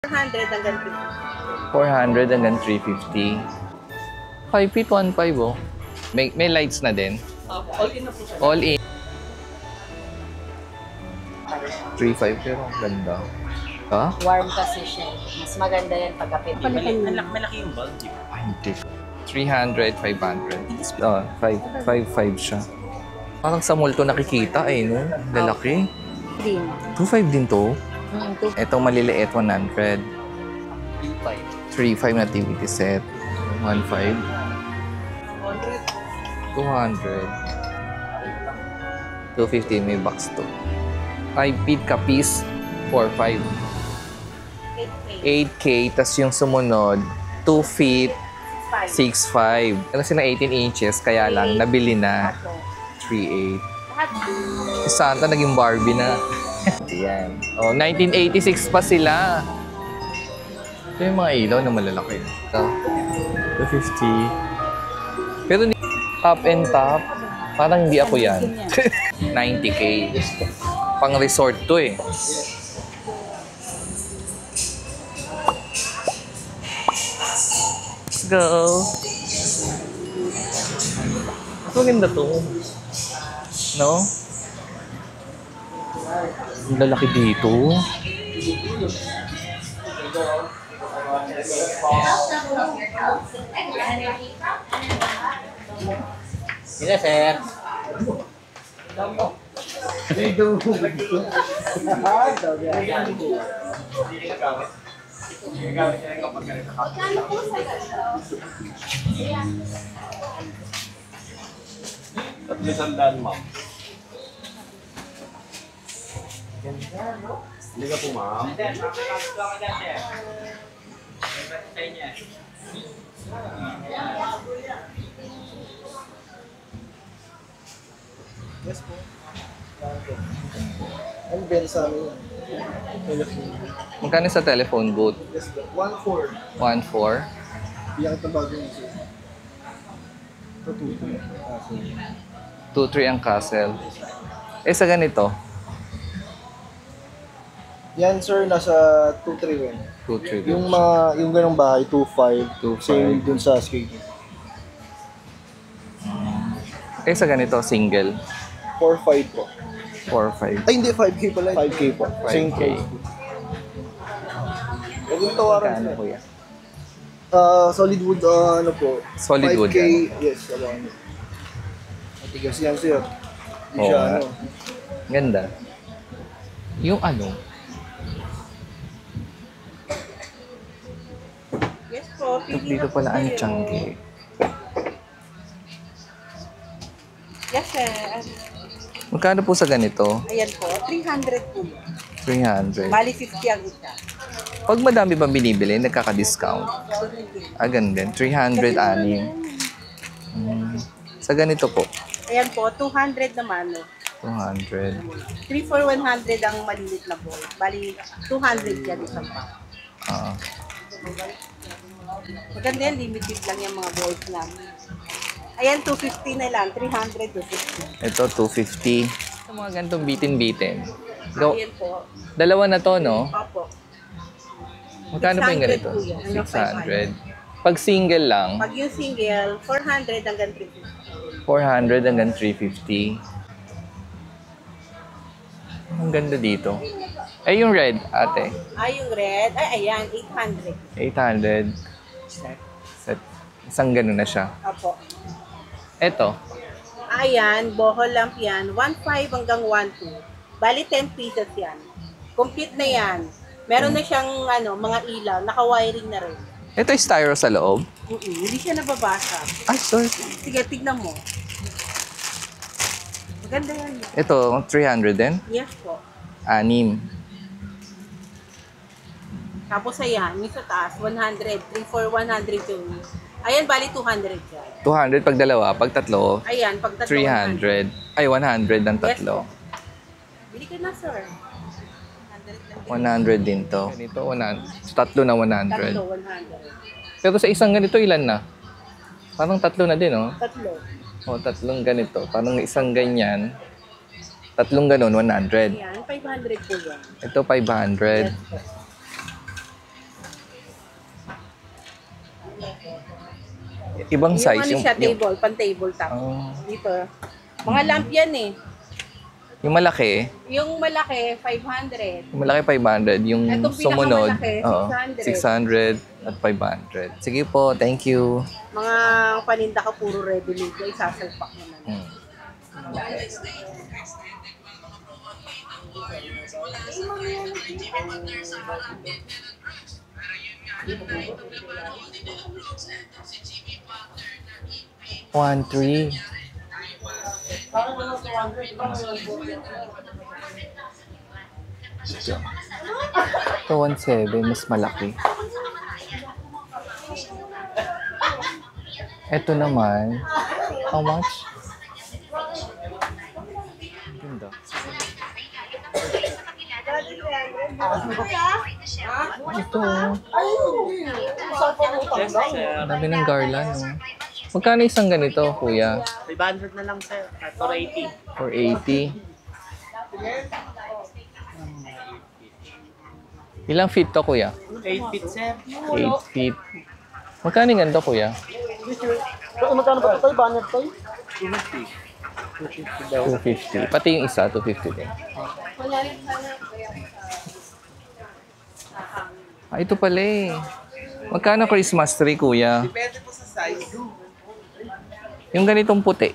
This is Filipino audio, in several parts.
400 hanggang 400 hanggang 350. 5 feet, 1.5 oh. May lights na din. all in na po siya. All in. 3.5 pero ang ganda. Ha? Warm kasi siya. Mas maganda yan pagkapit. Malaki yung bulb. Ay, hindi. 300, 500. Oh, 5.5 siya. Parang sa mall to nakikita eh, no? Lalaki. Din. 2.5 din to. Ito maliliit, 100. 3.5 na TV set. 1.5. 200. 250 may box to. 5 feet ka piece, 4.5. 8K, tas yung sumunod, 2 feet, 6.5. Ano sila 18 inches, kaya lang nabili na 3.8. Si Santa naging Barbie na. Yan. Oh, 1986 pa sila. Ito yung mga ilaw na malalaki. Ito. 250. Pero top and top, parang hindi ako yan. 90K. Pang resort to eh. Let's go. Mas maganda to. No? Ang lalaki dito. Sila, sir. Tatlo sandaan, ma'am. Hindi ka po, ma'am. Yes po. Ang bell sa amin. Magkano sa telephone booth? Yes po. 1.4. 1.4. Iyak ito bago yung siya. Ito 2.3. 2.3 ang castle. Eh sa ganito? Yan sir, nasa 2.3 rin. 2.3 Yung ganong bahay, 2.5. 2.5. Same dun sa skating. Eh sa ganito, single? 4.5 po. 4.5. Ay hindi, 5K pala. 5K po. 5K. Same price. Huwag yung tawaran Magkano sir. kuya? Solid wood, ano po. Solid 5K, wood, ano? yes, around. Matigas yan sir. Hindi Oo siya nga. ano. Ganda. Yung ano? Yes po. Dito pala ang Changi. Yes, sir. Magkano po sa ganito? Ayan po. 300 po. 300. Bali 50 ang isa. Pag madami pa binibili, nagkaka-discount. Ah, ganun din. 300 anim. Sa ganito po, Ayan po. 200 naman. No? 200. 3 for 100 ang malilit na ball. Bali 200 yan isang pa. Ah, Maganda yan. Limited lang yung mga balls namin. Ayan, 250 na lang. 300 to 50. ito 250. Sa mga ganitong bitin-bitin. Go. Ayan po. Dalawa na to, no? Opo. Magkano pa yung 600 ganito? po yan. Hanggang 600. Pag single lang, Pag yung single, 400 hanggang 350. 400 hanggang 350. Ang ganda dito. Eh, yung red, ate. Yung red. Ayan, 800. 800. Set. Isang ganun na siya. Opo. Ito. Ayan, boho lamp yan. 1.5 hanggang 1.2. Bali 10 pieces yan. Complete na yan. Meron na siyang mga ilaw. Naka-wiring na rin. Ito yung styro sa loob. Hindi siya nababasa. Ah, sorry. Sige, tignan mo. Maganda yan. Ito, 300 din. Yes po. 6. Tapos ayan, yung sa taas, 100. 3 for 100 yung... Ayan, bali 200 yan. 200 pag dalawa, pag tatlo, Ayan, pag tatlo, 300. Ay, 100 ang tatlo. Bili ka na, sir. 100 lang 100 din. din to. Ganito, 100. Tatlo na 100. Tatlo, 100. Pero sa isang ganito, ilan na? Parang tatlo na din, oh. Tatlo. O, tatlong ganito. Parang isang ganyan. Tatlong ganon, 100. Ayan, 500 po yan. Ito, 500. Yes po. Ibang Yung size. ano siya, table, pan-table top. Oh, Dito. Mga lamp yan eh. yung malaki, Yung malaki, 500. yung malaki 500. Yung Itong sumunod, pinakamalaki, oo, 600. 600 at 500. Sige po, thank you. Mga paninda ka puro ready made. Ay, sasalpak naman. Hmm. One, three. Ito, 1.7, mas malaki. Ito naman, how much? Ganda. Ito, ang dami ng garland. Oh. Magkano isang ganito, kuya? 500 na lang sir, at 480. 480. Ilang feet to, kuya? 8 feet sir. 8 feet. Magkano yung ganito, kuya? Magkano ba ito tayo? Banner tayo? 250. Pati yung isa, 250 din. Ah, ito pala eh. Magkano Christmas tree, kuya? Depende po sa size. Yung ganitong puti.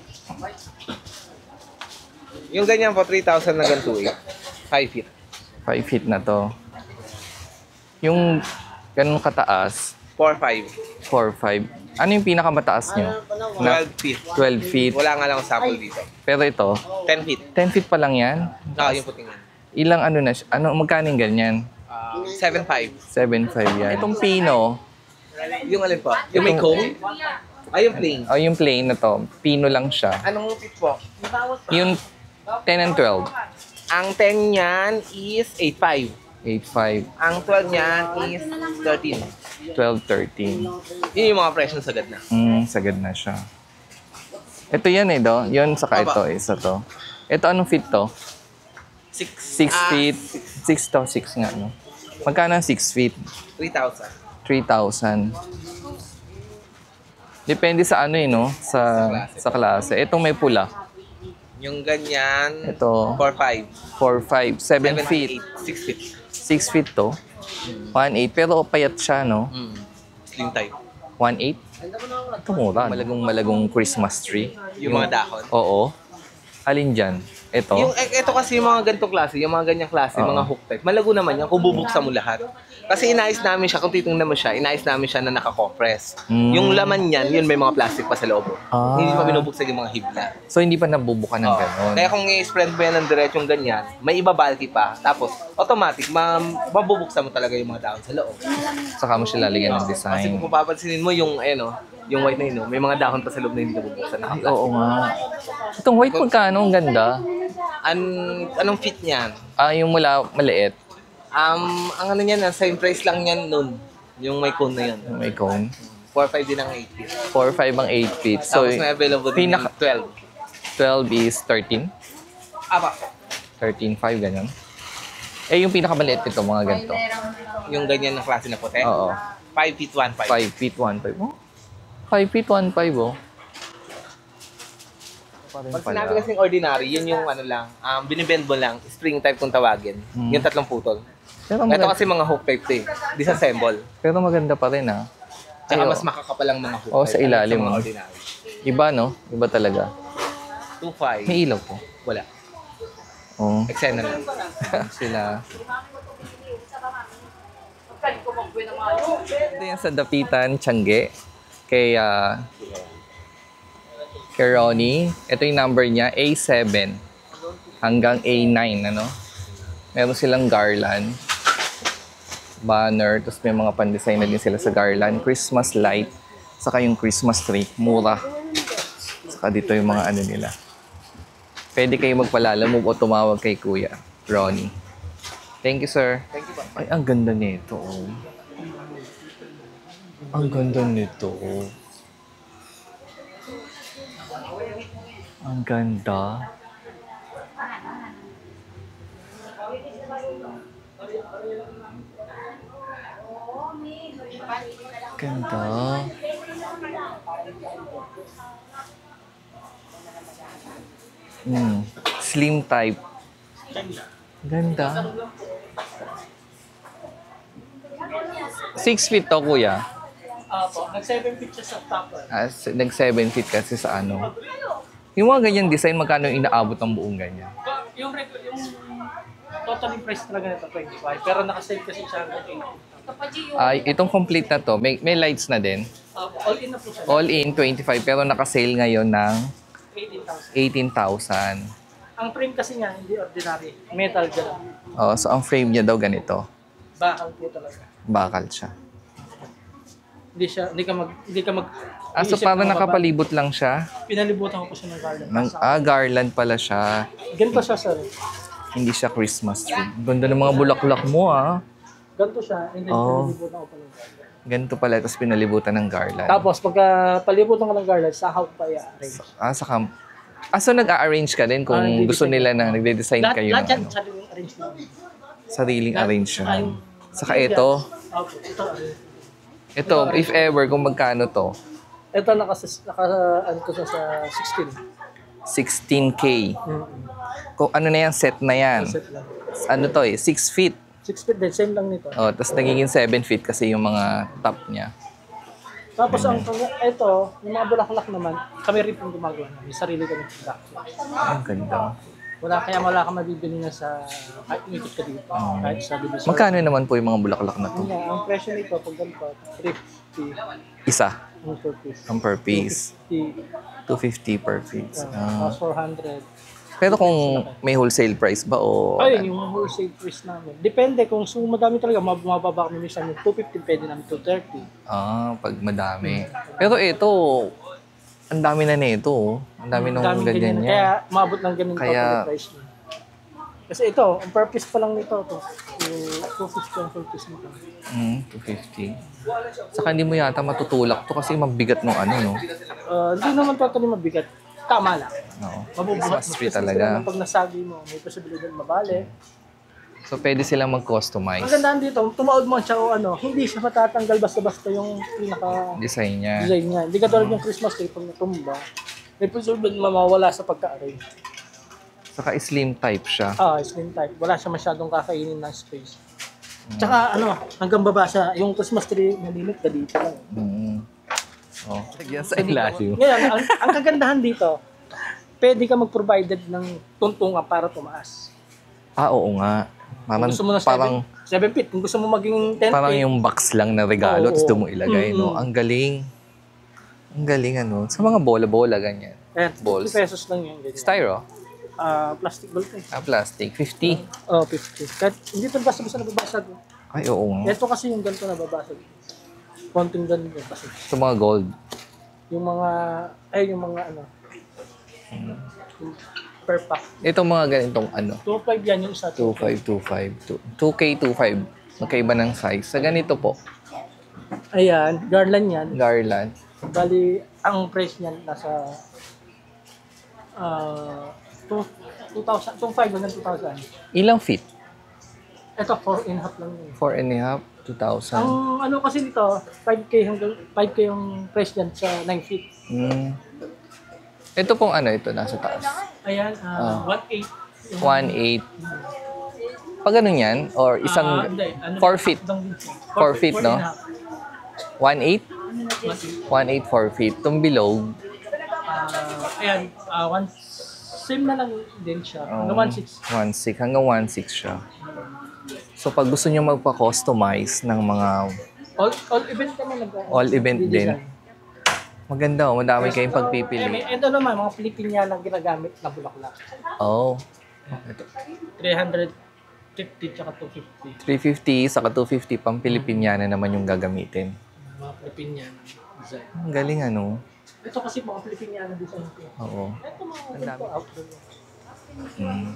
Yung ganyan po, 3,000 na ganito eh. 5 feet. 5 feet na to. Yung ganun kataas, 4-5. 4-5. Ano yung pinakamataas nyo? 12 feet. 12 feet. Wala nga lang sample dito. Pero ito, 10 feet. 10 feet pa lang yan. Yung puting yan. Ilang ano na siya? Ano, magkano yung ganyan? 7.5. 7.5 yan. Itong pino, Yung alin po? Yung may comb? Ay, yung plain. o yung plain na to, pino lang siya. Anong feet po? Yung 10 and 12, Ang 10 niyan is 8.5. 8.5, Ang 12 niyan is 13. 12, 13. Yun yung mga presyo sagad na. Sagad na siya. Ito yan eh, do. Yun, saka ito, isa to. Ito, anong feet to? 6 feet. 6 to, 6 nga, no? Magkano ang 6 feet? 3,000. 3,000. Depende sa ano eh, no? Sa klase. Itong may pula. Yung ganyan, Ito, 4.5. 4, 5, 7 feet. 6 feet. 6 feet to. 1.8. Pero payat siya, no? Slim type. 1.8. Ito mura. Malagong Christmas tree. Yung mga dahon. Oo. Alin dyan? Ito. Ito kasi yung mga ganitong klase, yung mga ganyang klase, Oo. mga hook type. Malago naman yan kung bubuksan mo lahat. Kasi inayos namin siya, kung titingnan mo siya, inayos namin siya na naka-compress. Yung laman niyan, yun may mga plastic pa sa loob. Ah. Hindi pa binubuksan yung mga hibla. So, hindi pa nabubuka ng Oo. ganon. Kaya kung i-spread mo yan ng diretsong ganyan, may iba bulky pa. Tapos, automatic, mabubuksan mo talaga yung mga dahon sa loob. Saka mo siya lalagyan ng Kasi design. kung papansinin mo yung, yung white na yun, may mga dahon pa sa loob na hindi nabubuksan. Ay, oo nga. Itong white magkano? Ang ganda. Anong fit niyan? Ah, yung mula maliit. Ang ano niyan, same price lang yan nun. Yung may cone na yan. Yung may cone. 4.5 din ang 8 feet. 4, 5 ang 8 feet. So, Tapos may available din pinaka- yung 12 is 13. 12. Apa, 13.5, ganyan. Eh, yung pinakamaliit nito, mga ganito. yung ganyan na klase na puti. Oo. 5 feet, 1.5. 5 feet, 1.5. Oh. 5 feet, 1.5, oh. Pa rin Pag pala. sinabi kasing ordinary, yun yung ano lang, binibend mo lang, spring type kung tawagin. Yung tatlong putol. Pero Ito maganda, kasi mga hook type to eh. Disassemble. pero maganda pa rin, ah. Tsaka Ay, mas oo. makakapal ang mga hook Oo, type. sa ilalim, Sa mga oh. ordinary. Iba, no? Iba talaga. 2.5. May ilaw po. Wala. Oo. Eksena lang. Sila. Ito yan sa Dapitan, Tiangge. Kay Ronnie. Ito yung number niya, A7 hanggang A9, ano? Meron silang garland, banner, tapos may mga pan-design na din sila sa garland, Christmas light, saka yung Christmas tree, mura. Saka dito yung mga ano nila. Pwede kayo magpalalamove o tumawag kay Kuya Ronnie. Thank you, sir. Thank you po. Ay, ang ganda nito, oh. Ang ganda nito, oh. Ang ganda. Ganda. Slim type. Ganda. 6 feet to, kuya. Opo, nag-7 feet siya sa topper. Nag 7 feet kasi sa ano. Yung mga ganyan design, magkano yung inaabot ng buong ganyan? Yung total price talaga nito 25, pero naka-save kasi siya hanggang 80. Ay, itong complete na to, may lights na din. All in na po siya. All in, 25, pero naka-sale ngayon ng 18,000. 18,000. Ang frame kasi niya, hindi ordinary. Metal dyan. Oh, so ang frame niya daw ganito. Bakal po talaga. Bakal siya. Hindi ka mag So iisip parang na mababa. nakapalibot lang siya. Pinalibutan ko po siya ng garland. Garland pala siya. Ganito siya, sir. Hindi siya Christmas tree. Ganda ng mga bulaklak mo, ah. Ganito siya, and then Oh. pinalibutan ko pa ng garland. Ganito pala, tapos pinalibutan ng garland. Tapos, pagka palibutan ko ng garland, saka ko pa i-arrange. So nag-a-arrange ka din kung Nagde-design. gusto nila na nagde-design kayo Lahat ng yan, ano, sariling arrange namin. sariling arrangement. Ay, Saka ito, Opo, ito, if ever, kung magkano to, ito ano ko siya sa 16. 16K. Mm-hmm. Kung ano na yan, set na yan. Set lang. Ano to 6 feet. 6 feet din, same lang nito. Oh, tapos nagiging 7 feet kasi yung mga top niya. Tapos ito, yung mga bulaklak naman, kami rin pong gumagawa na. May sarili kami production. Ang ganda. Wala kang mabibili na sa kahit umikot ka dito. Kahit sa division. Magkano naman po yung mga bulaklak na to? Yun nga, ang presyo nito, pag ganito, 350 Isa. ang per piece. Ang per piece. 250, 250 per piece. tapos 400. Pero kung may wholesale price ba o... Ayun, yung wholesale price namin. Depende kung madami talaga, mababa kami minsan yung 250, pwede namin 230. Pag madami. Pero ito, ang dami na nito. Ang dami nung Daming ganyan niya. Kaya maabot ng ganun Kaya- total price niya. Kasi ito, ang purpose pa lang nito, yung 250 ang purpose nito. 250. Saka hindi mo yata matutulak to kasi mabigat nung ano, no? Hindi naman totally mabigat. Tama lang. Oo. Mabubuhat Christmas tree talaga. Pag nasagi mo, may posibilidad mabali. So, pwede silang mag-customize. Ang gandaan dito, tumaod mo siya o ano, hindi siya matatanggal basta-basta yung pinaka-design Design niya. niya. Hindi ka tulad yung Christmas tree, pag natumba, may posibilidad mawawala sa pagka-arrange. Saka slim type siya. Slim type. Wala siya masyadong kakainin ng space. Tsaka hanggang baba siya, yung Christmas tree, malimit ka dito lang. Oh. Yan sa ilalim. Ngayon, ang kagandahan dito, pwede ka mag-provided ng tuntungan para tumaas. Oo nga. Kung gusto mo na 7 feet, kung gusto mo maging 10 parang feet, yung box lang na regalo, Oo. tapos doon mo ilagay, no? Mm-mm. Ang galing. Ang galing, ano? Sa mga bola-bola, ganyan. ayan, balls. 50 pesos lang yun. Ganyan. Styro? Plastic ball pen. Plastic. 50. 50. Kahit hindi ito basta-basta nababasag. Ay, oo nga. Ito kasi yung ganito nababasag. Konting ganito. Kasi Sa mga gold. yung mga yung per pack. Itong mga ganitong ano. 2.5 yan yung isa. 2.5, 2.5. 2K, 2.5. Magkaiba ng size. Sa ganito po, Ayan, garland yan. garland. Bali, ang price niyan nasa 2,000, 2,500 hanggang 2,000. Ilang feet? Ito, 4.5 lang yun. 4.5, 2,000. Ang ano kasi nito, 5K yung price niyan sa 9 feet. Ito pong ano, ito nasa taas. Ayan, 1.8. 1.8. Pag ganun yan, or isang 4 feet. 4 feet, no? 1.8? 1.8, 4 feet. Itong bilog, Ayan, same na lang din siya. Hanggang 1.6. 1.6. Hanggang 1.6 siya. So, pag gusto nyo magpa-customize ng mga All event kami all event din, maganda, madami kayong pagpipili. Ito naman, mga Pilipina lang ginagamit na bulaklak. Oh, 350 tsaka 250. 350 saka 250 pang Pilipinyana naman yung gagamitin. Mga Pilipina design. Ang galing, ano? Ito kasi mga Pilipina design ko. Oo. Ito mga Ang ganito, dami. outdoor. Mm.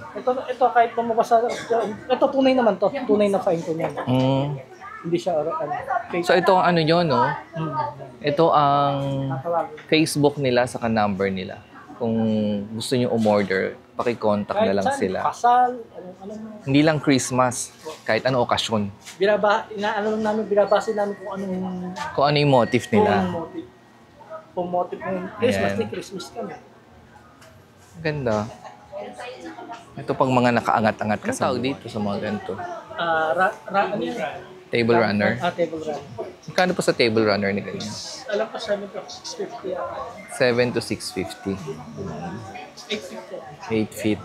Ito kahit lumabas sa ito tunay naman to, tunay na fine ko niyan. Hindi siya fake. So, ito ang ano yun, no? Ito ang Tatawagin. Facebook nila saka number nila. Kung gusto nyo umorder, pakicontact na lang saan, sila. Kasal, alam mo. Hindi lang Christmas, kahit ano okasyon. Binabase namin kung anong Kung ano yung motive nila. motive. pumote pong Christmas Ayan. ni Christmas kami. Ganda. Ito pang mga nakaangat-angat ka sa dito sa mga ganito. Ano yan? Table runner. Table runner. Magkano po sa table runner ni ganyan? Alam ko 7 to 650 ako. 7 to 650. 850. 8 feet.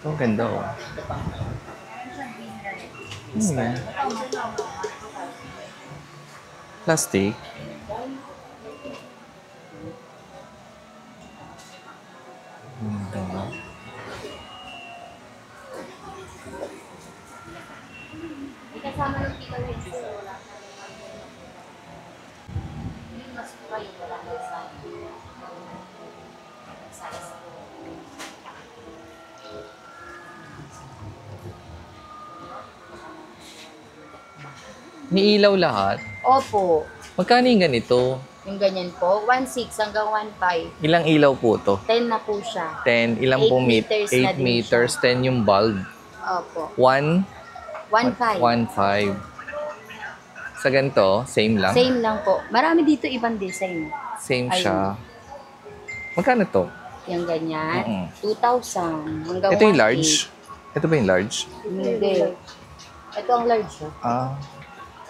Ito, ang ganda oh. Hmm. Plastic. Ganda. May ilaw lahat. Opo. Magkano yung ganito? Yung ganyan po, 1.6 hanggang 1.5. Ilang ilaw po to? 10 na po siya. 10. Ilang 8 pong meters na 8 din meters. 10 yung bulb. Opo. 1? 1.5. 1.5. Sa ganito, same lang? Same lang po. Marami dito ibang design. Same Ayun. siya. Magkano to? Yung ganyan, Mm-mm. 2,000 hanggang Ito yung 1.8. large? Ito ba yung large? Hindi. Ito ang large. Oh.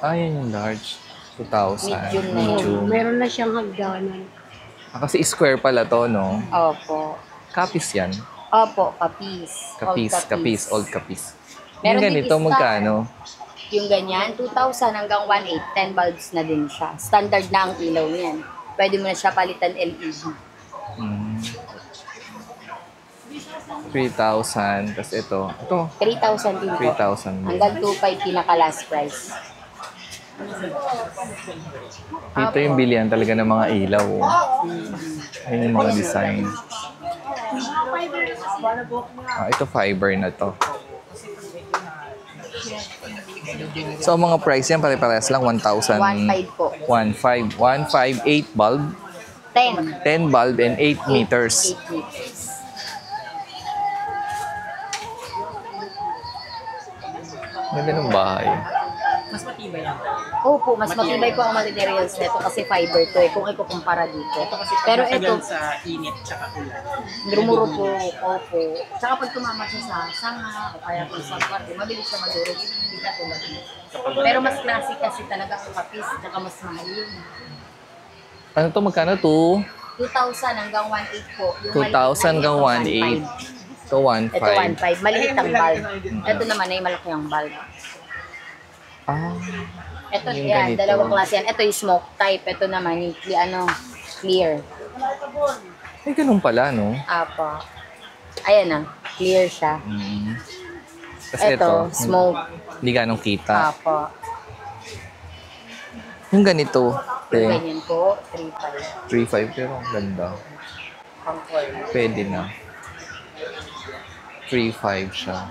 Yan yung large. 2,000. Medium na yun. Medium. Meron na siyang hagdanan. Kasi square pala to, no? Opo. Kapis yan. Opo, kapis. Kapis. Old kapis. Meron Yung din ganito, star. magkano? Yung ganyan, 2,000 hanggang 1.8. 10 bulbs na din siya. Standard na ang ilaw niyan. Pwede mo na siya palitan LED. 3,000. Tapos ito. 3,000 din po. 3,000. Hanggang 2.5 pinaka last price. Dito yung bilihan talaga ng mga ilaw. Oh. Ayun yung mga design. Ito fiber na to. So, ang mga price yan, pare-parehas lang. 1,000. 1.5 po. 1,500. 1,500, 8 bulb. 10. 10 bulb and 8 meters. 8 meters. Ganda ng bahay. Mas matibay yan. Opo, mas matibay po ang materials nito kasi fiber to eh, kung ikukumpara dito. Pero ito, sa init tsaka ulan. dumuro po, opo. Tsaka pag tumama siya sa sanga o kaya kung sa kwarto, mabilis siya madurog. Hindi ka tulad nito. Pero mas classic kasi talaga ang kapis, tsaka mas mahal yun. Ano to? Magkano to? 2,000 hanggang 1.8 po. Yung 2,000 hanggang 1.8. 1,800. So, 1,500. Ito 1.5. Maliit ang bulb. Ito naman ay malaki ang bulb. Ito Yung yan, ganito. dalawang klase yan. Ito yung smoke type. Ito naman yung clear. Ay, ganun pala, no? Apo. Ayan na, clear siya. Kasi Ito, smoke. hindi ganong kita. Apo. Yung ganito, Ganyan po, 3.5. 3,500 pero ang ganda. Pwede na. 3,500 siya.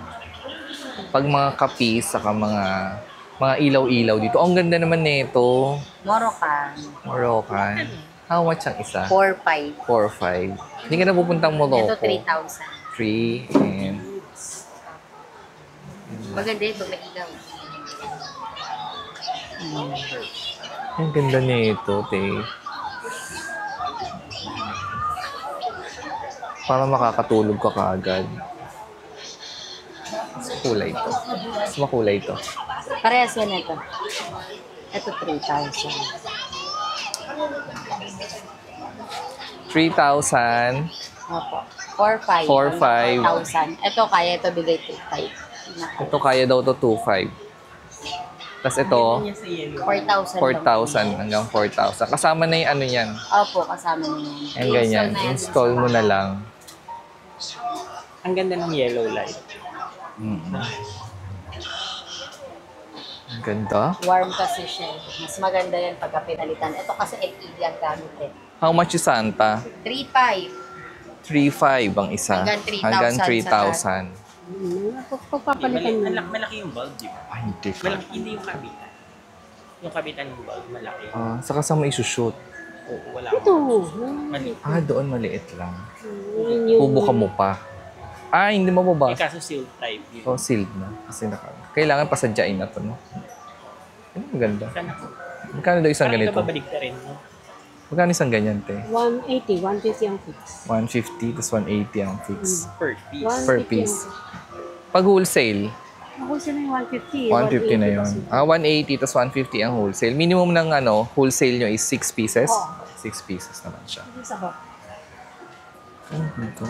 Pag mga kapis, saka mga ilaw-ilaw dito. Oh, ang ganda naman nito. Moroccan, Moroccan. How much ang isa? 4.5. 4,500. Hindi ka na pupuntang Morocco. Ito, 3,000. 3 and... Maganda ito, may ilaw. Ang ganda nito, te. Para makakatulog ka kaagad. Mas kulay ito. Mas makulay ito. Parehas yan ito. Ito, 3,000. 3,000. Opo. 4.5. 4.5. 4,000. Ito, kaya ito bigay 2.5. Ito kaya daw to 2,500. Tapos ito, 4,000. 4,000 hanggang 4,000. Kasama na yung ano yan. Opo, kasama na yan. Yan ganyan. na yan. Install mo na lang. Ang ganda ng yellow light. Ang ganda. Warm kasi siya. Mas maganda yan pagka pinalitan. Ito kasi LED ang gamit eh. How much is Santa? 3.5. 3,500 ang isa. Hanggang 3,000. Pagpapalitan mo. Malaki yung bulb, di ba? Ay, hindi ka. Malaki, hindi yung kabitan. Yung kabitan ng bulb, malaki. Saka sa mo isushoot. Oo, wala Ito. Mali. Doon maliit lang. Bubuka mo pa. Ah, hindi Eh, mababasa. kaso sealed type yun. Oh, sealed na. Kasi kailangan pasadyain na to, no? Maganda. Sana po. Magkano daw isang Parang ito ganito? babalik na rin, no? Magkano isang ganyan, te? 180, 150 ang fix. 150 tapos 180 ang fix. Per piece. 150 Per piece. Pag wholesale, Ako sila yung 150. 150 na 180 yun. kasi. 180 tapos 150 ang wholesale. Minimum ng wholesale nyo is 6 pieces. Oo. 6 pieces naman siya. Ito sa bak. Ito.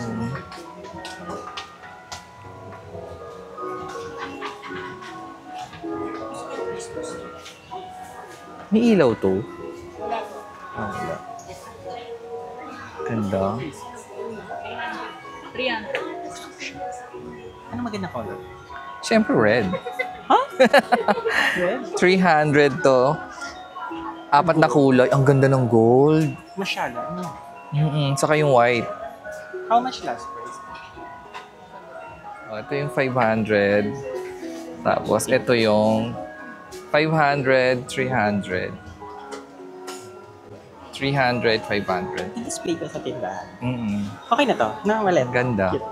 May ilaw to. Ah, wala. Ganda. Ano maganda color? Siyempre red. Red? 300 to. 4 na kulay. Ang ganda ng gold. Masyado, no? Saka yung white. How much last price? Oh, ito yung 500. Tapos ito yung 500, 300. 300, 500. I-display ko sa tindahan. Mm-mm. Okay na to. Nakawalan. Ganda. Cute.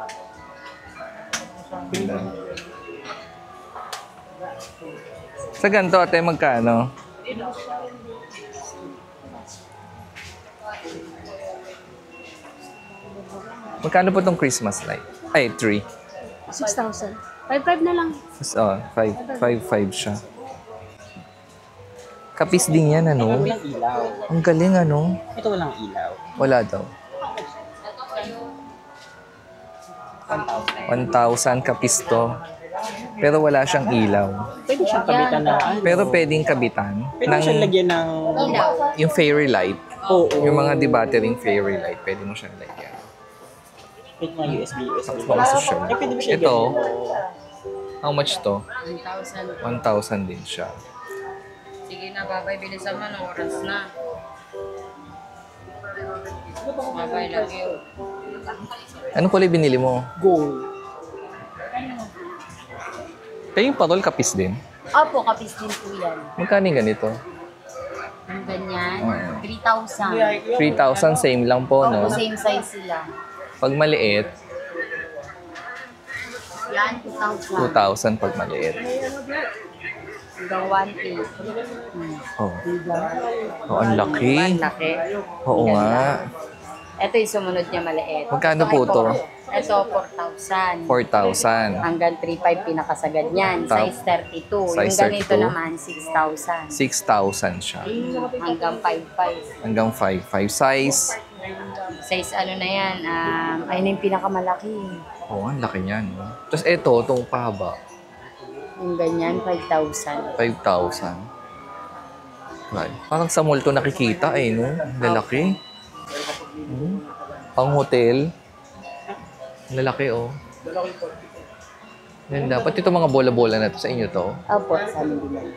Ganda. Sa ganito, ate, magkano? Magkano po tong Christmas light? Ay, 3. 6,000. 5,500 na lang. Oh, 5 siya. Kapis din yan, ano? Walang ilaw. Ang galing, ano? Ito walang ilaw. Wala daw. 1,000 kapis to. Pero wala siyang ilaw. Pwede siyang kabitan na ano. Pero pwedeng kabitan Pwede siyang lagyan ng... Ilaw. yung fairy light. Oo. Yung mga debattering fairy light, pwede mo siyang lagyan. Pwede mga USB. Mga social. Eh, pwede mo siya Ito, ganyan. how much to? 1,000. 1,000 din siya. Sige na, babay. Bilisan mo. Oras na. Babay, love you. Anong kulay binili mo? Gold. Kaya yung parol kapis din. Opo, kapis din po yan. Magkano yung ganito? Yung ganyan, Oo. 3,000. 3,000, same lang po, no? Opo, same size sila. Pag maliit, Yan, 2,000. 2,000 pag maliit. Hanggang 1K. Oh. Oh, ang laki. Laki. Oo nga. Ito yung sumunod niya maliit. Magkano po to? Ito, 4,000. 4,000. Hanggang 3,500 pinakasagad niyan. Tap- Size 32. Size Yung ganito 32. naman, 6,000. 6,000 siya. Hanggang 5,500. Hanggang 5,500. Size. Size ano na yan, ayun yung pinakamalaki. Oo, ang laki niyan. No? Tapos ito, itong pahaba. Yung ganyan, 5,000. 5,000. Right. Parang sa mall to nakikita eh, no? Lalaki. Pang hotel. Lalaki, oh. Ganda. Pati ito mga bola-bola na to sa inyo to. Opo, sa amin din yan.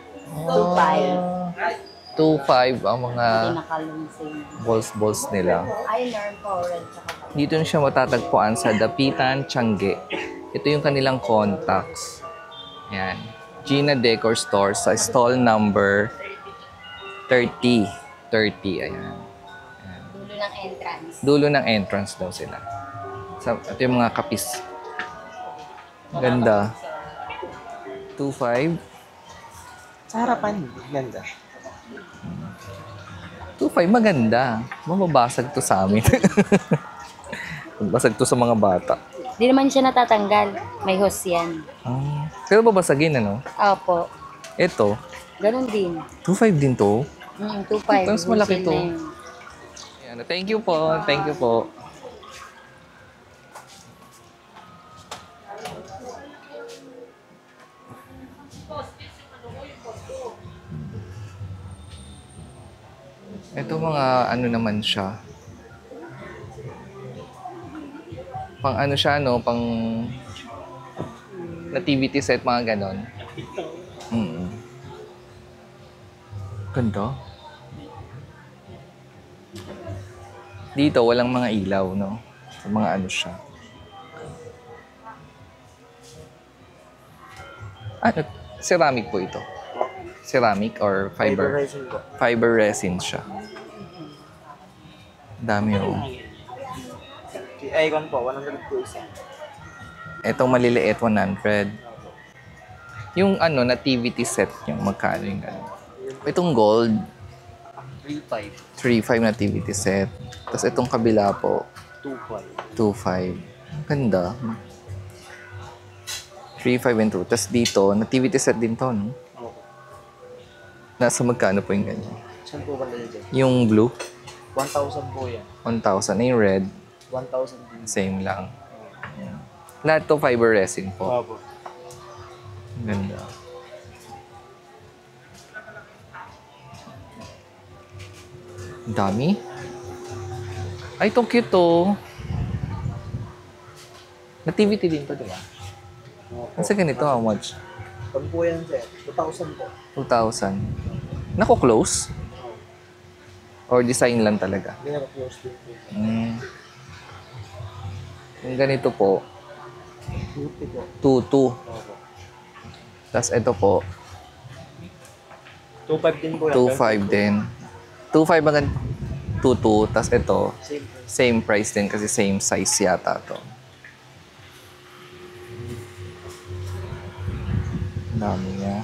2,500. 2,500 ang mga Pinakalunsing. balls nila. Eyeliner, orange, tsaka Dito na siya matatagpuan sa Dapitan, Tiangge. Ito yung kanilang contacts. Yan. Gina Decor Store sa stall number 30. 30, ayan. dulo ng entrance. Dulo ng entrance daw sila. Ito yung mga kapis. Ganda. 2,500. Sa harapan, ganda. 2,500 maganda. Mababasag to sa amin. Magbasag to sa mga bata. Di naman siya natatanggal. May hose yan. Pero babasagin, ano? Opo. Ito, Ganun din. 2,500 din to. 2,500. Mas malaki to. Wholesale na yun. Ayan, thank you po. Thank you po. Ito mga ano naman siya. Pang ano siya, no? Pang nativity set, mga ganon. Ganda. Dito, walang mga ilaw, no? Sa mga ano siya. Ano? Ceramic po ito. Ceramic or fiber? resin po. Fiber resin siya. Dami, oh. Icon po, 100 po isa. Etong maliliit, 100. Yung ano, nativity set yung magkano yung gano'n. Itong gold, 3.5 nativity set. Tapos itong kabila po, 2.5. Ganda. 3.5 and 2. Tapos dito, nativity set din to, no? Nasa magkano po yung ganyan? Saan po ba nila dyan? Yung blue, 1,000 po yan. 1,000. Yung red, 1,000 din. same lang. Yan. Lahat to fiber resin po. Opo. Ganda. Ang dami. Ay, itong cute to. Nativity din to, di ba? Ang sa ganito, how much? Pag po yan, sir, 2,000 po. 2,000. Naku, close? Or design lang talaga? Hindi na close din po. Yung ganito po, 50 po. 2,2. Opo. Tapos ito po, 2,500 din po yan. 2,500 din. 2,500 hanggang 2,2. Tapos ito, Same price. same price din kasi same size yata to. Ang dami niya.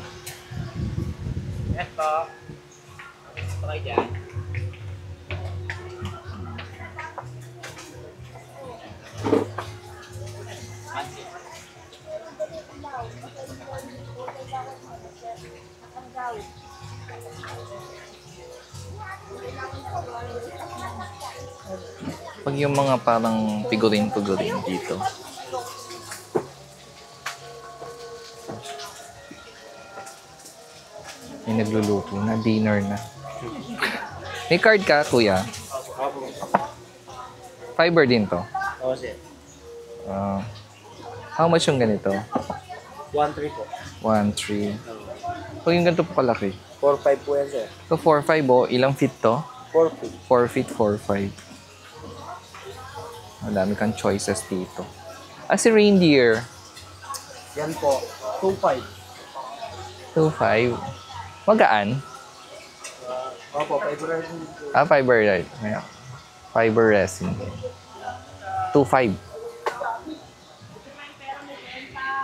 Pag yung mga parang figurine dito. May nagluluto na, dinner na. May card ka, kuya? Fiber din to. Oo, sir. How much yung ganito? 1,300 po. 1,300. Pag yung ganito po kalaki. 4,500 po yan, sir. So, 4,500 oh. Ilang feet to? 4 feet. 4 feet, 4,500. Madami kang choices dito. Si reindeer. Yan po, 2,500. 2,500. Magaan? Opo, 500 din po. Fiber right. Ayan. Fiber resin. 2,500.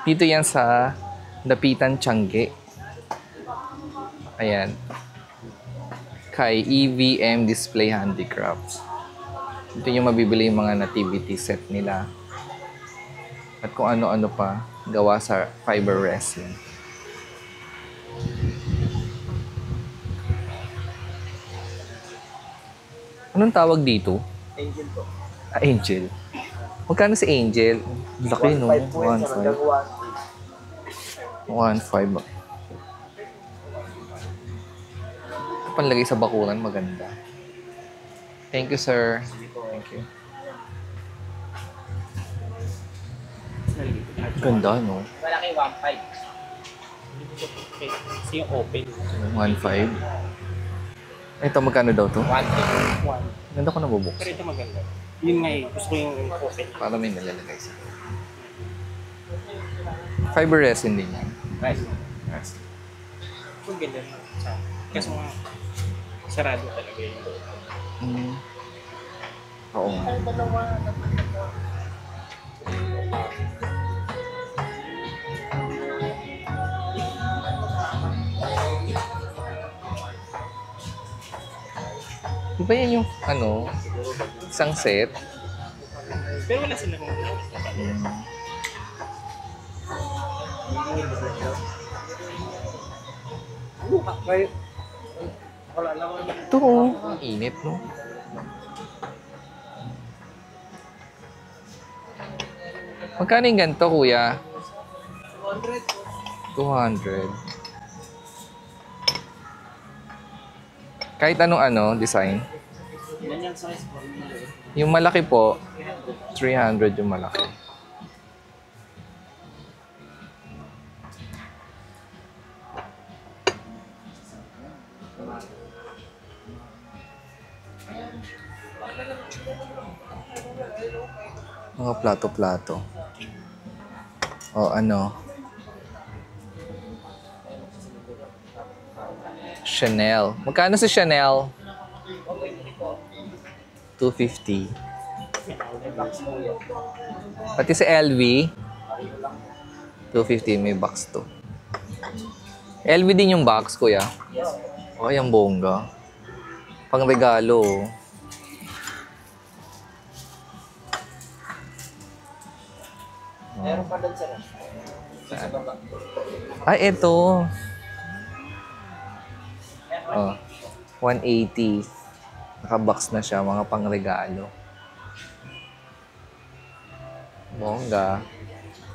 Dito yan sa Dapitan, Tiangge. Ayan. Kay EVM Display Handicrafts. Ito yung mabibili yung mga nativity set nila. At kung ano-ano pa gawa sa fiber resin. Anong tawag dito? Angel po. Angel. Magkano si Angel? Laki, no? 1,500 po yan, sir. Hanggang 1,500. 1,500. Panlagay sa bakuran, maganda. Thank you, sir. Thank you. Ganda, no? Malaki 1.5. Kasi yung open. 1,500. Ito, magkano daw to? 1.3. Ganda ko na bubuksan. Pero ito maganda. Yun nga eh. Gusto ko yung open. Para may nalalagay sa fiber resin din yan. Nice. Yes. Kung ganda. Kasi mga sarado talaga yun. Oo nga. Di ba yan yung, ano, isang set? Pero wala sila kung Ito, oh. Ang init, no? Magkano yung ganito, kuya? 200. Kahit anong ano, design. Yung malaki po, 300 yung malaki. Mga plato-plato. O ano? Chanel. Magkano si Chanel? 250. Pati si LV? 250 may box to. LV din yung box, kuya. Oh, yung bongga. Pang regalo. Meron pa doon sir. Ay, ito. Oh, 180. Nakabox na siya, mga pangregalo. Bongga.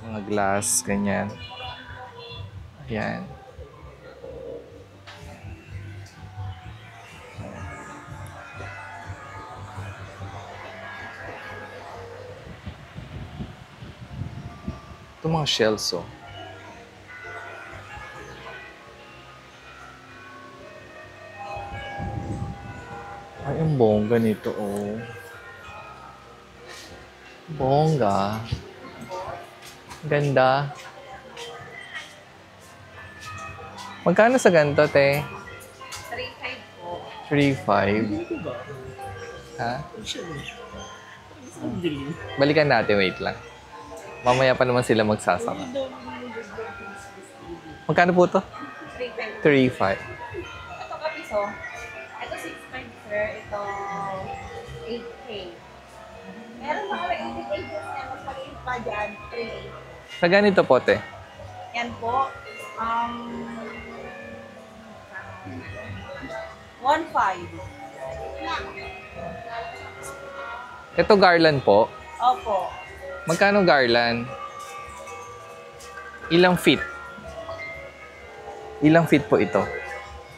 Mga glass, ganyan. Ayan. Ito mga shells, oh. Ay, ang bongga nito, oh. Bongga. Ganda. Magkano sa ganito, te? 3.5 po. 3.5. Ha? Balikan natin, wait lang. Mamaya pa naman sila magsasama. Magkano po to? 3.5. Ito kapiso. Ito 6.5 sir. Ito 8K. Meron mga 88 inches na mas maliit pa dyan. 3. Sa ganito po, te? Yan po. 1.5. Ito garland po. Opo. Magkano garland? Ilang feet? Ilang feet po ito?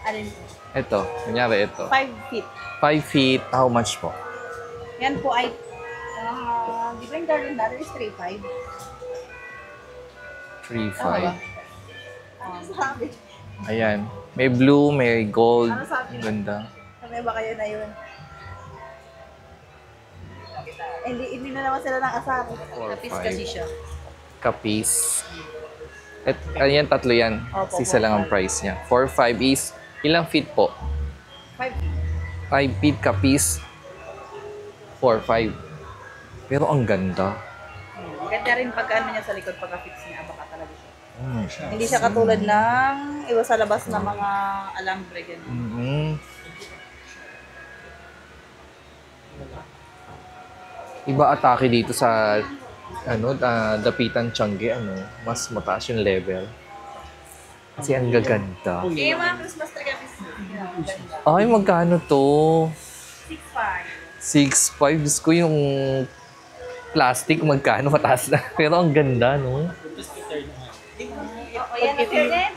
Alin po? Ito. Kunyari ito. 5 feet. 5 feet. How much po? Yan po ay di ba yung garden natin is 3.5? 3.5. Sabi. Ayan. May blue, may gold. Ang ganda. Sabi ba kayo na yun? Hindi na naman sila ng asar. 4, Kapis 5. kasi siya. Kapis. Ayan, tatlo yan. Opo, Isa lang ang price niya. 4-5 is, ilang feet po? 5 5 feet kapis. 4-5. Pero ang ganda. Ganda rin pagka ano niya sa likod, pagka-fix niya, baka talaga siya. Mm. Hindi siya katulad ng iwas sa labas na mga alambre, gano'n. Mm-hmm. Iba atake dito sa Dapitan Tiangge, mas mataas yung level. Kasi ang gaganda. Eh, yung mga Christmas tree kami, ganda. Ay, magkano to? 6.5. 6.5. Diyos ko yung plastic, magkano mataas na. Pero ang ganda, no? O yan, turn na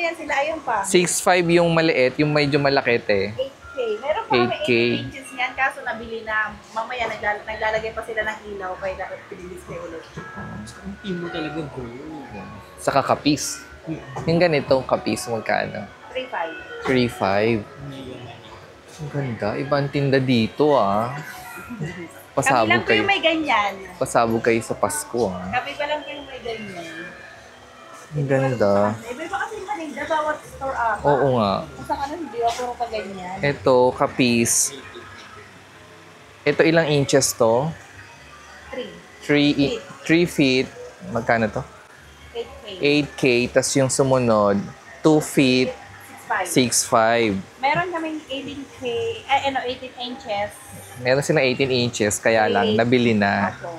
yan sila, ayun pa. 6.5 yung maliit, yung medyo malaki, te. 8K. Meron pa kami 8K. 8 inches niyan, kaso nabili na, mamaya naglalagay pa sila ng ilaw, kaya dapat pinilisplay ulit. Saka kapis. Yung ganitong kapis, magkano? 3.5. 3.5. Ang ganda. Ibang tinda dito, ah. Kami Pasabog lang po kayo. yung may ganyan. Pasabog kayo sa Pasko, ah. Kami pa lang po yung may ganyan. Ang ganda. Iba pa kasi yung kanina, bawat store ata. Oo nga. Sa kanan, hindi ako puro pa ganyan. Ito, kapis. Ito, ilang inches to? 3. 3 feet. Magkano to? 8K. 8K. Tas yung sumunod, 2 feet, 6.5. 6.5. Meron kaming 18K, 18 inches. Meron silang 18 inches, kaya lang nabili na Ako.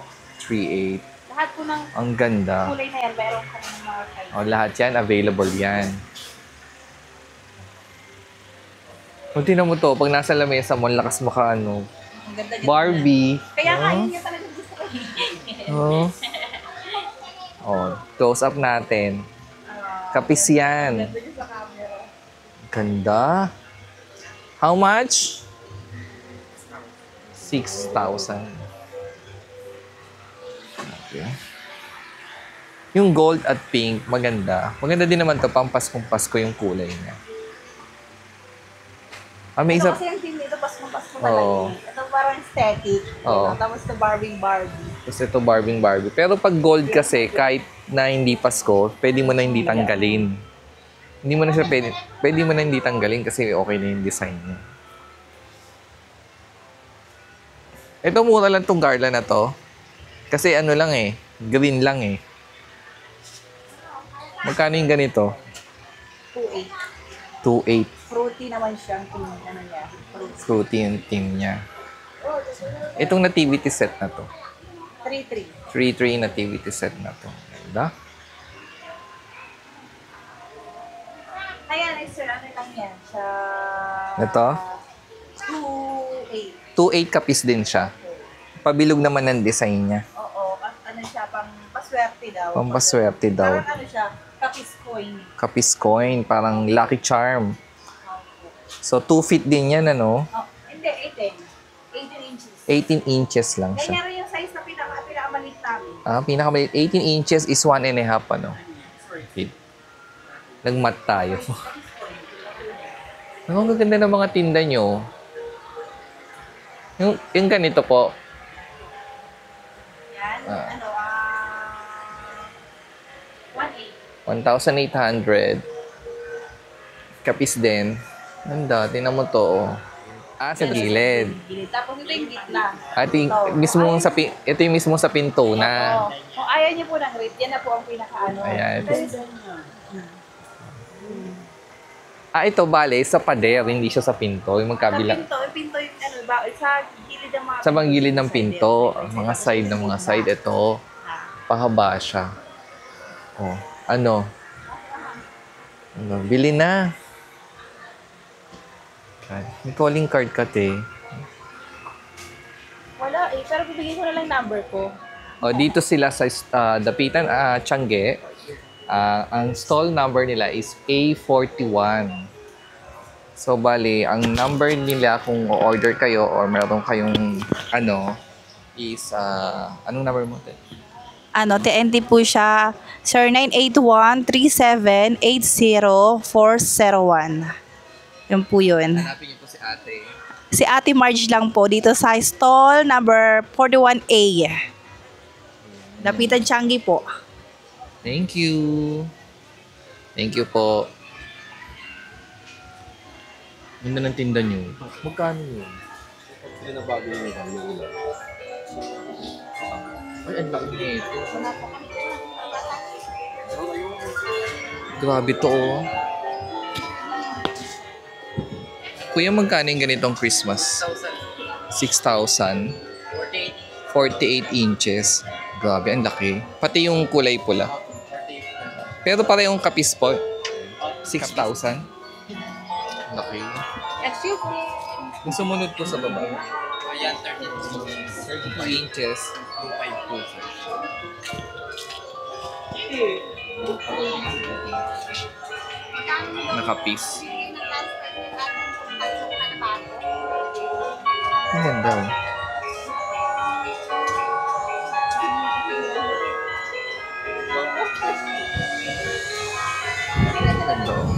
3.8. Lahat po ng Ang ganda. kulay na yan, meron kaming mga size. O, lahat yan, available yan. Kung tinan mo to, pag nasa lamesa mo, ang lakas maka, Ang ganda niya. Barbie. Kaya nga, yun yung talagang gusto ko. Oh. Oh, close up natin. Kapis yan. Ganda niya sa camera. Ganda. How much? 6,000. Okay. Yung gold at pink, maganda. Maganda din naman to, pampaskong Pasko yung kulay niya. Ah, may Ito isa... kasi yung team nito, Pasko Oo. talaga. Ito parang aesthetic. Oo. Tapos ito Barbie. Tapos ito Barbie. Pero pag gold kasi, kahit na hindi Pasko, pwede mo na hindi tanggalin. Hindi mo na siya pwede mo na hindi tanggalin kasi okay na yung design niya. Ito mura lang tong garland na to. Kasi ano lang green lang eh. Magkano yung ganito? 2.8. 2.8. Fruity naman siyang ano niya. Fruity. Fruity yung team niya. Itong nativity set na to. 3.3. 3.3 nativity set na to. Ganda. Ayan, sir, ano lang yan? Sa... Ito? 2.8. 2.8 kapis din siya. Pabilog naman ng design niya. Oo, ano siya, pang paswerte daw. Pampaswerte daw. Parang ano siya, kapis coin. Kapis coin, parang lucky charm. So, 2 feet din yan, ano? Oh, hindi, 18 inches. 18 inches lang Ganyan siya. rin yung size na pinakamaliit namin. Pinakamaliit, 18 inches is 1.5, ano? Feet. Nagmat tayo. Ang gaganda ng mga tinda nyo. Yung ganito po. Yan, 1,800. Kapis din. Ganda, tinan mo to. Oh. Sa gilid. Gilid. Tapos ito yung gitna. At mismo ito yung mismo sa pinto na. Oo. Kung ayaw niyo po ng rate, yan na po ang pinaka-ano. Ayan. Ito bale, sa pader, hindi siya sa pinto. Yung magkabila. Sa pinto yung ano, sa gilid ng mga... Sa mga gilid ng pinto, mga side, ito. Pahaba siya. Oh, ano? Bili na. May calling card ka, te. Wala eh, pero bibigyan ko na lang number ko. O, dito sila sa Dapitan, Tiangge. Ang stall number nila is A41. So, bali, ang number nila kung o-order kayo or meron kayong is, anong number mo, te? TNT po siya, sir, 981-3780-401. Yun po yun. Hanapin niyo po si ate. Si Ate Marge lang po dito sa stall number 41A. Dapitan Tiangge po. Thank you. Thank you po. Ganda ng tinda niyo. Magkano yun? Hindi na bago yun. Ay, ang laki nito. Grabe to, oh. Kuya, magkano yung ganitong Christmas? 6,000. 48 inches. Grabe, ang laki. Pati yung kulay pula. Pero parehong kapis po. 6,000. Laki. Excuse me. Yung sumunod po sa baba. Ayan, 32 inches. 2.5 nakapis. Ang ganda, oh. Ganda, oh.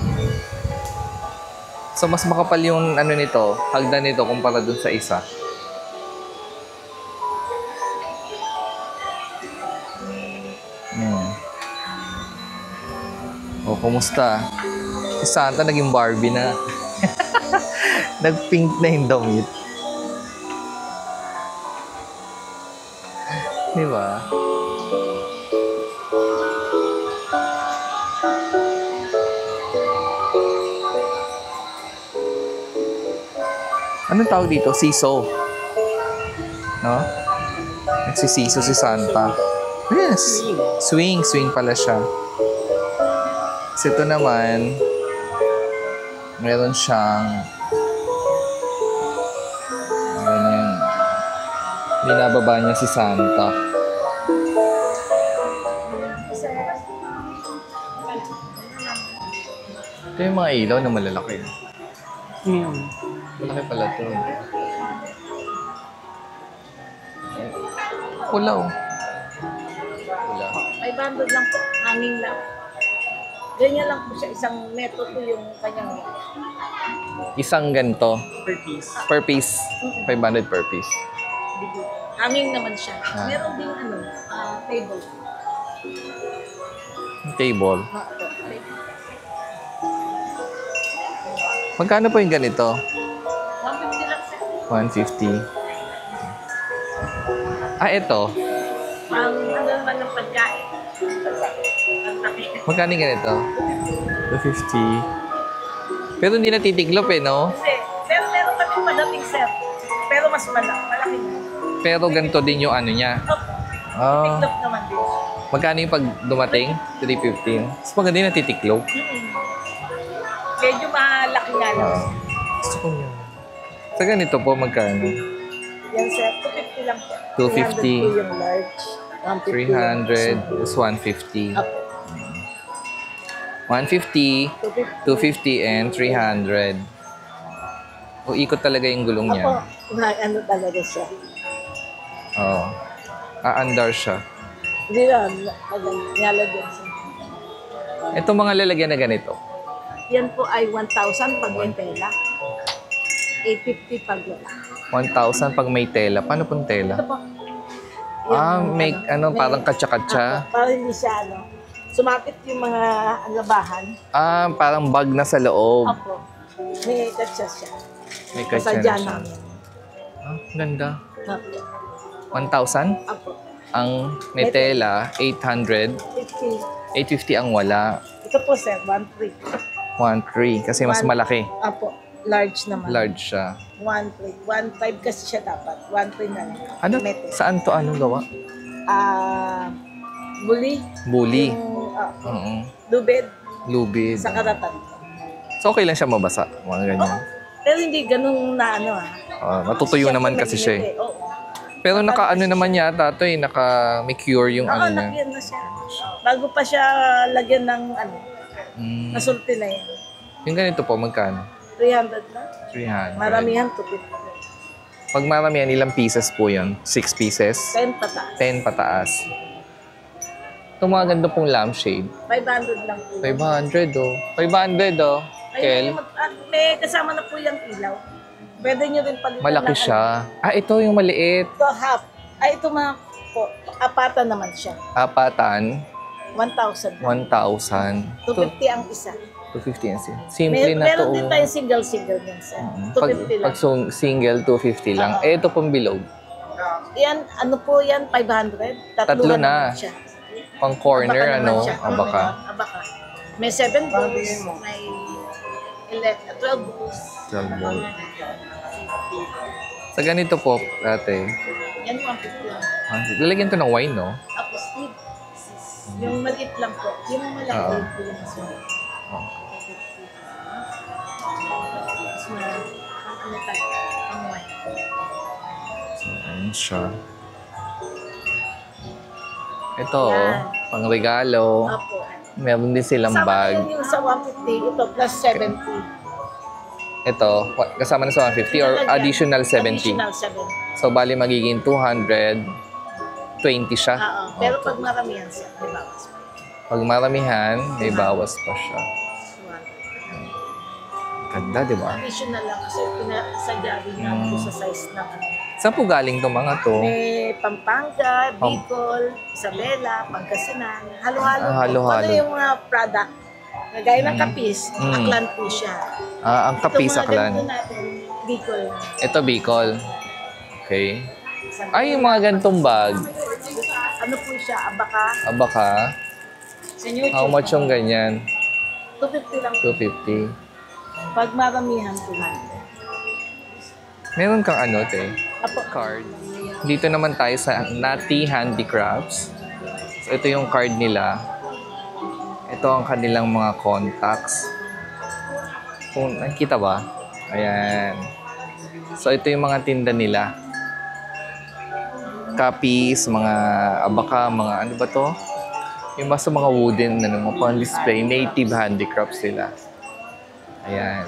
So, mas makapal yung nito, hagdan nito kumpara dun sa isa. O, kumusta? Si Santa naging Barbie na. Nag-pink na yung damit. Diba? Anong tawag dito? Siso. No? Nagsisiso si Santa. Yes. Swing. Swing pala siya. Kasi ito naman, meron siyang ganyan. Binababa niya si Santa. Ito yung mga ilaw na malalaki. Malaki pala ito. Pula, oh. Pula. May bundle lang po, hanging lang. Ganyan lang po siya, isang metro po yung kanyang Isang ganito. Per piece. Per piece. 500 per piece. bigo. Hanging naman siya. Ah. Meron ding table. Table. Magkano po yung ganito? 150 lang siya. 150. Ito. Ano naman ng pagkain. Magkano yung ganito? 250. Pero hindi natitiklop eh, no? Hindi. Pero meron kami padating, sir. Pero mas malaki na. Pero ganito din yung ano niya. Ah, Tiklop naman din. magkano yung pag dumating? 315. Mas maganda yung natitiklop. Medyo malaki nga lang. Ah, gusto ko niya. Sa ganito po, magkano? Yan, sir. 250 lang po. 250. 300 po yung large. 300 is 150. 150, 250, and 300. O, ikot talaga yung gulong Ako, niya. ano talaga siya. Oo. Aandar siya. Hindi lang, nilalagyan siya. Itong mga lalagyan na ganito. Yan po ay 1,000 pag may tela. 850 pag wala. 1,000 pag may tela. Paano pong tela? Ito po. May parang katsa-katsa. Para hindi siya, sumapit yung mga labahan. Parang bag na sa loob. Apo. May katsa siya. May katsa na Kasadya siya. namin. Ganda. Apo. 1,000? Apo. Ang may tela, 800. 50. 850 ang wala. Ito po, sir, 1,300. 1,300 kasi mas malaki. Apo. Large naman. Large siya. 1,300. 1,500 kasi siya dapat. 1,300 na lang. Ano? Metal. Saan to? Anong gawa? Buli. Buli. Yung, Oo. lubid Lubid. sa karatan. So, okay lang siya mabasa. Mga ganyan. Pero hindi ganun na Matutuyo naman kasi siya eh. Oo. Pero naka-ano naman yata to eh. May cure yung Oo, ano niya. lagyan na siya. Bago pa siya lagyan ng Mm. nasulti na yan. Yung ganito po, magkano? 300 na. 300. Maramihan to 50. Pag maramihan, ilang pieces po yun? 6 pieces? 10 pataas. 10 pataas. Itong mga ganda pong lampshade. 500 lang po. 500 oh. 500 oh. Kel. May kasama na po yung ilaw. Pwede nyo rin palitan Malaki ng siya. Ito yung maliit. Ito half. Ito mga po. Apata naman siya. Apatan. 1,000. 1,000. 250 ang isa. 250 yan siya. Simple na to. Meron din oh. tayong single din sir. Pag 250 lang. single, 250 lang. Ito pong bilog. Yan, ano po yan? 500? Tatlo na. naman siya. Pang corner, Abaka naman ano? siya. Abaka. Abaka. May 7 balls, may 12 balls. 12 volt. Sa ganito po, ate. Yan 150 lang. Lalagyan to ng wine, no? Tapos tip. Yung maliit lang po. Yung malaki Oo. po yung mas malaki. Oh. Mas malaki. Ano tayo? Ang wine. So, ayun siya. Ito, Yan. pang regalo. Apo. Meron din silang Kasama na bag. yun yung sa 150. Ito plus 70. Ito, kasama na sa 150 or Lalagyan. additional 70. Additional 70. So, bali magiging 220 siya. Oo. Pero pag maramihan siya, may bawas pa. Pag maramihan, may bawas pa siya. Ganda, di ba? Additional lang kasi pinasadya rin namin ko sa size ng ano. Saan po galing itong mga to? May Pampanga, Bicol, Isabela, Pangasinan. Halo-halo. Halo-halo. Ano yung mga product? Nagaya ng kapis, aklan po siya. Ang kapis Ito mga aklan. ganito natin, Bicol. Ito, Bicol. Okay. Ay, yung mga ganitong bag. Ano po siya? Abaka. Abaka. Senyor How much yung ganyan? 250 lang. 250. Pag maramihan, 200. Meron kang ano, te? Apo. Card. Dito naman tayo sa Nati Handicrafts. So, ito yung card nila. Ito ang kanilang mga contacts. Kung nakita ba? Ayan. So, ito yung mga tinda nila. Copies, mga abaka, mga ano ba to? Yung basta mga wooden na mga pang-display, native handicrafts sila. Ayan.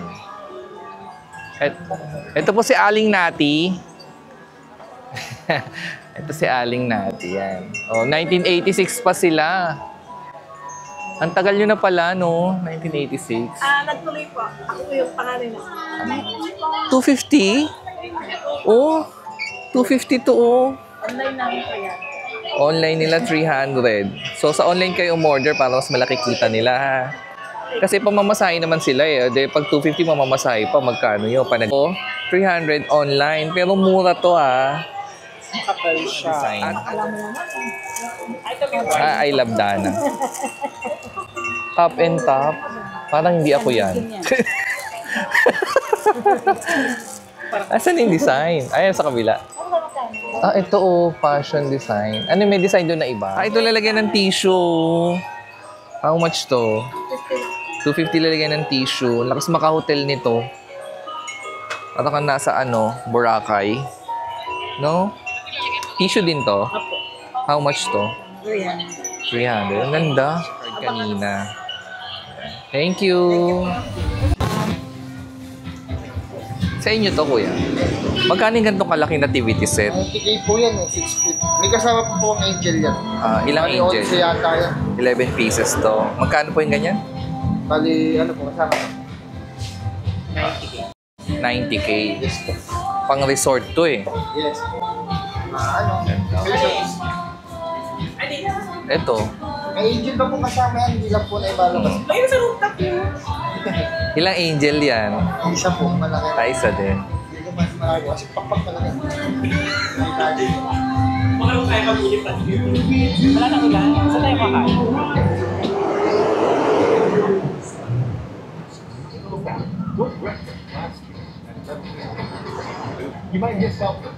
Ito po si Aling Nati. Ito si Aling Nati. Yan. Oh, 1986 pa sila. Ang tagal nyo na pala, no? 1986. Nagtuloy po. Ako po yung pangalan na. 250? Oh, 250 to, oh. Online namin po yan. Online nila 300. So, sa online kayo umorder para mas malaki kita nila, ha? Kasi pamamasahe naman sila eh. De, pag 250 mamamasahe pa, magkano yun? 300 online. Pero mura to, ha? Kapal siya. Design. Alam mo naman, I love Dana. Top and top. Parang hindi ako yan. Asan yung design? Ayan sa kabila. Ah, ito oh, fashion design. Ano, may design doon na iba? Ah, ito lalagyan ng tissue. How much to? 250 lalagyan ng tissue. Lakas maka-hotel nito. At ka nasa ano, Boracay. No? Tissue din to? How much to? 300. Ang ganda. Kanina. Thank you. Sa inyo to, kuya. Magkano yung ganitong kalaki nativity set? 90K po yan, 6 feet. May kasama po ang angel yan. Ilang angel? 11 yata yan. 11 pieces to. Magkano po yung ganyan? Bali, ano po, kasama. 90K. Pang resort to eh. Yes po. Ito. May angel pa po kasama yan, hindi lang po na ibalabas. Ayun sa rooftop niyo. Ilang angel yan? Isa po, malaki. Isa din. Hindi ko mas malaki kasi pakpak malaki. Wala na ulan. Saan tayo kakain? You might get something.